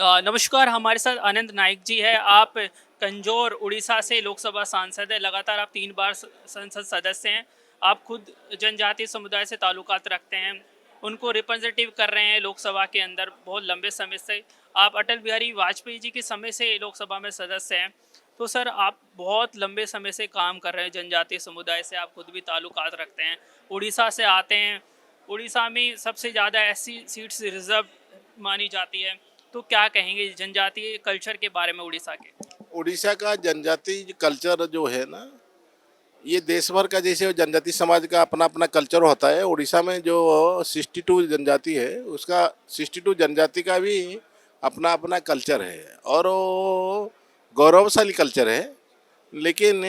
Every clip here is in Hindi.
नमस्कार, हमारे साथ आनंद नाइक जी है। आप कंजौर, उड़ीसा से लोकसभा सांसद हैं। लगातार आप 3 बार संसद सदस्य हैं। आप खुद जनजातीय समुदाय से ताल्लुकात रखते हैं। उनको रिप्रेजेंटेटिव कर रहे हैं लोकसभा के अंदर बहुत लंबे समय से। आप अटल बिहारी वाजपेयी जी के समय से लोकसभा में सदस्य हैं। तो सर, आप बहुत लंबे समय से काम कर रहे हैं जनजातीय समुदाय से, आप खुद भी ताल्लुकात रखते हैं। उड़ीसा से आते हैं। उड़ीसा में सबसे ज़्यादा एससी सीट्स रिज़र्व मानी जाती है। तो क्या कहेंगे जनजातीय कल्चर के बारे में उड़ीसा के? उड़ीसा का जनजाति कल्चर जो है ना, ये देश भर का जैसे जनजाति समाज का अपना अपना कल्चर होता है। उड़ीसा में जो 62 जनजाति है, उसका 62 जनजाति का भी अपना अपना कल्चर है और वो गौरवशाली कल्चर है। लेकिन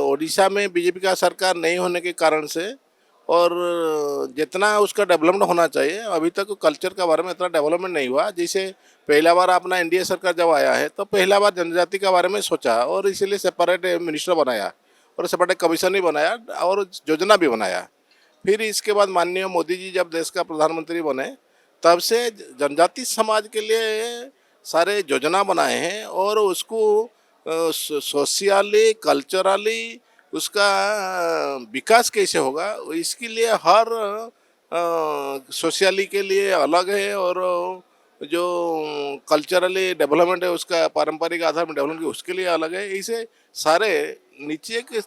उड़ीसा में बीजेपी का सरकार नहीं होने के कारण से और जितना उसका डेवलपमेंट होना चाहिए अभी तक कल्चर के बारे में इतना डेवलपमेंट नहीं हुआ। जैसे पहला बार अपना एनडीए सरकार जब आया है तो पहला बार जनजाति के बारे में सोचा और इसीलिए सेपरेट मिनिस्टर बनाया और सेपरेट कमीशन भी बनाया और योजना भी बनाया। फिर इसके बाद माननीय मोदी जी जब देश का प्रधानमंत्री बने तब से जनजाति समाज के लिए सारे योजना बनाए हैं और उसको सोशियली कल्चरली उसका विकास कैसे होगा इसके लिए हर सोशली के लिए अलग है और जो कल्चरली डेवलपमेंट है उसका पारंपरिक आधार में डेवलपमेंट उसके लिए अलग है। इसे सारे नीचे के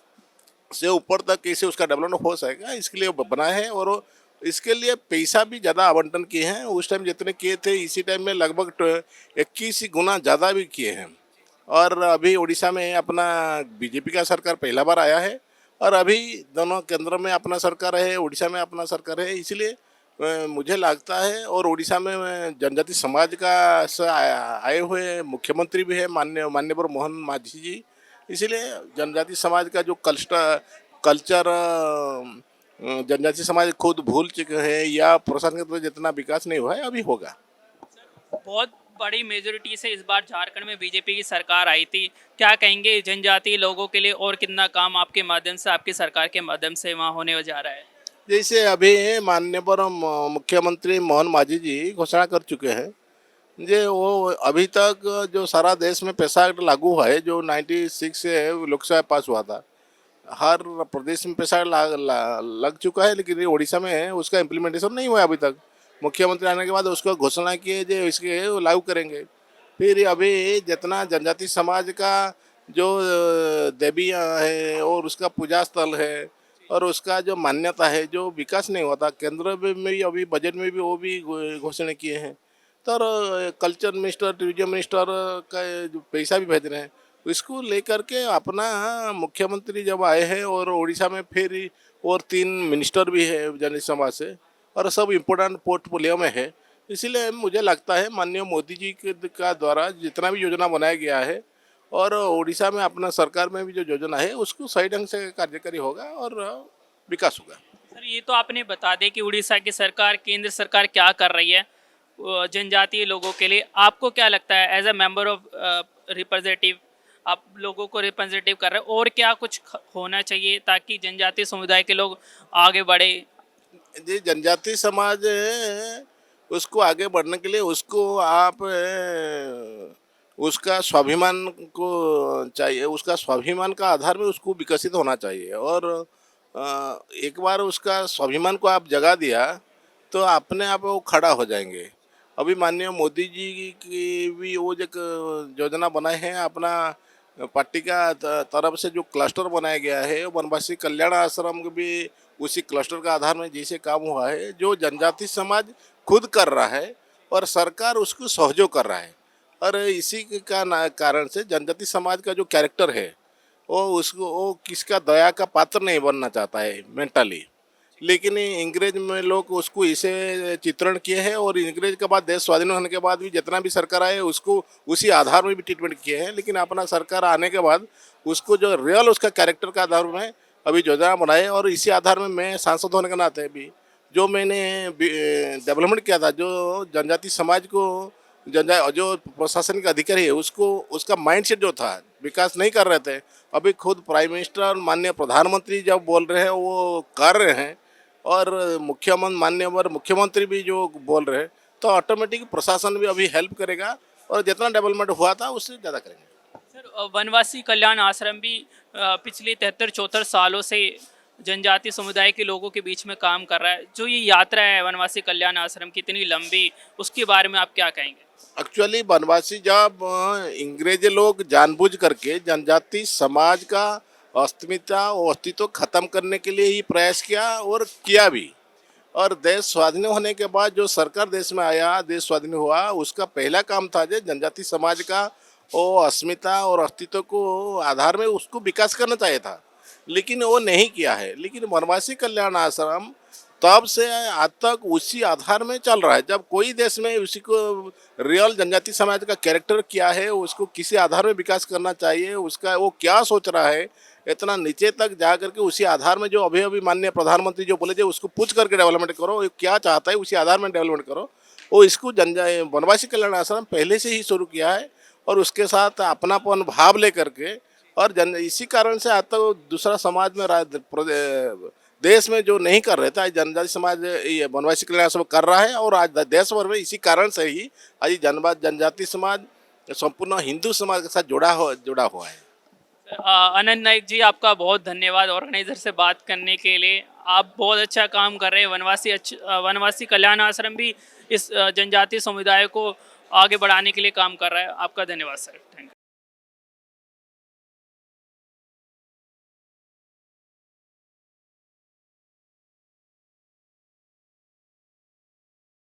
से ऊपर तक कैसे उसका डेवलपमेंट हो सकेगा इसके लिए बनाए हैं और इसके लिए पैसा भी ज़्यादा आवंटन किए हैं। उस टाइम जितने किए थे इसी टाइम में लगभग 21 गुना ज़्यादा भी किए हैं। और अभी उड़ीसा में अपना बीजेपी का सरकार पहला बार आया है और अभी दोनों केंद्र में अपना सरकार है, उड़ीसा में अपना सरकार है। इसलिए मुझे लगता है और उड़ीसा में जनजाति समाज का से आए हुए मुख्यमंत्री भी है माननीय मोहन मांझी जी। इसीलिए जनजाति समाज का जो कल्चर जनजाति समाज खुद भूल चुके हैं या प्रशासन के द्वारा जितना विकास नहीं हुआ है अभी होगा। बहुत बड़ी मेजोरिटी से इस बार झारखंड में बीजेपी की सरकार आई थी। क्या कहेंगे जनजातीय लोगों के लिए और कितना काम आपके माध्यम से, आपकी सरकार के माध्यम से वहाँ होने जा रहा है? जैसे अभी माननीय मुख्यमंत्री मोहन मांझी जी घोषणा कर चुके हैं जे वो अभी तक जो सारा देश में पैसा एक्ट लागू हुआ है जो 96 से लोकसभा पास हुआ था, हर प्रदेश में पैसा लग चुका है लेकिन ये उड़ीसा में है उसका इम्प्लीमेंटेशन नहीं हुआ अभी तक। मुख्यमंत्री आने के बाद उसको घोषणा किए जो इसके वो लागू करेंगे। फिर अभी जितना जनजाति समाज का जो देवी है और उसका पूजा स्थल है और उसका जो मान्यता है जो विकास नहीं हुआ था केंद्र में भी अभी बजट में भी वो भी घोषणा किए हैं। तो कल्चर मिनिस्टर टूरिज्म मिनिस्टर का जो पैसा भी भेज रहे हैं इसको लेकर के अपना मुख्यमंत्री जब आए हैं और उड़ीसा में फिर और 3 मिनिस्टर भी है जनजाति समाज से और सब इम्पोर्टेंट पोर्टफोलियो में है। इसीलिए मुझे लगता है माननीय मोदी जी के का द्वारा जितना भी योजना बनाया गया है और उड़ीसा में अपना सरकार में भी जो योजना है उसको सही ढंग से कार्यकारी होगा और विकास होगा। सर, ये तो आपने बता दें कि उड़ीसा की सरकार, केंद्र सरकार क्या कर रही है जनजातीय लोगों के लिए। आपको क्या लगता है as a member of representative, आप लोगों को रिप्रेजेंटेटिव कर रहे हैं, और क्या कुछ होना चाहिए ताकि जनजातीय समुदाय के लोग आगे बढ़े? जी जनजाति समाज उसको आगे बढ़ने के लिए उसको आप उसका स्वाभिमान को चाहिए, उसका स्वाभिमान का आधार में उसको विकसित होना चाहिए और एक बार उसका स्वाभिमान को आप जगा दिया तो अपने आप वो खड़ा हो जाएंगे। अभी माननीय मोदी जी की भी वो जो योजना बनाए हैं अपना पार्टी का तरफ से जो क्लस्टर बनाया गया है वनवासी कल्याण आश्रम भी उसी क्लस्टर का आधार में जैसे काम हुआ है जो जनजाति समाज खुद कर रहा है और सरकार उसको सहयोग कर रहा है। और इसी कारण से जनजाति समाज का जो कैरेक्टर है वो किसका दया का पात्र नहीं बनना चाहता है मेंटली। लेकिन अंग्रेज में लोग उसको इसे चित्रण किए हैं और अंग्रेज के बाद देश स्वाधीन होने के बाद भी जितना भी सरकार आए उसको उसी आधार में भी ट्रीटमेंट किए हैं। लेकिन अपना सरकार आने के बाद उसको जो रियल उसका कैरेक्टर का आधार में अभी योजना बनाए और इसी आधार में मैं सांसद होने के नाते भी जो मैंने डेवलपमेंट किया था जो जनजाति समाज को जो प्रशासनिक अधिकारी है उसको उसका माइंडसेट जो था विकास नहीं कर रहे थे, अभी खुद प्राइम मिनिस्टर माननीय प्रधानमंत्री जब बोल रहे हैं वो कर रहे हैं और मुख्यमंत्री भी जो बोल रहे हैं तो ऑटोमेटिक प्रशासन भी अभी हेल्प करेगा और जितना डेवलपमेंट हुआ था उससे ज़्यादा करेंगे। सर वनवासी कल्याण आश्रम भी पिछले 73-74 सालों से जनजाति समुदाय के लोगों के बीच में काम कर रहा है। जो ये यात्रा है वनवासी कल्याण आश्रम की इतनी लंबी, उसके बारे में आप क्या कहेंगे? एक्चुअली वनवासी जब अंग्रेज लोग जानबूझ करके जनजाति समाज का अस्तित्व खत्म करने के लिए ही प्रयास किया और किया भी। और देश स्वाधीन होने के बाद जो सरकार देश में आया, देश स्वाधीन हुआ, उसका पहला काम था जो जनजाति समाज का वो अस्मिता और अस्तित्व को आधार में उसको विकास करना चाहिए था, लेकिन वो नहीं किया है। लेकिन वनवासी कल्याण आश्रम तब से आज तक उसी आधार में चल रहा है। जब कोई देश में उसी को रियल जनजाति समाज का कैरेक्टर क्या है, उसको किसी आधार में विकास करना चाहिए, उसका वो क्या सोच रहा है, इतना नीचे तक जा करके उसी आधार में जो अभी अभी माननीय प्रधानमंत्री जो बोले थे उसको पूछ करके डेवलपमेंट करो, ये क्या चाहता है उसी आधार में डेवलपमेंट करो। वो इसको वनवासी कल्याण आश्रम पहले से ही शुरू किया है और उसके साथ अपनापन भाव लेकर के और इसी कारण से आज तक दूसरा समाज में देश में जो नहीं कर रहे थे, आज जनजाति समाज ये वनवासी कल्याण आश्रम कर रहा है। और आज देश भर में इसी कारण से ही आज जनजाति समाज संपूर्ण हिंदू समाज के साथ जुड़ा हुआ है। अनंत नाइक जी, आपका बहुत धन्यवाद ऑर्गेनाइजर से बात करने के लिए। आप बहुत अच्छा काम कर रहे हैं। वनवासी कल्याण आश्रम भी इस जनजातीय समुदाय को आगे बढ़ाने के लिए काम कर रहा है। आपका धन्यवाद सर। Thank you.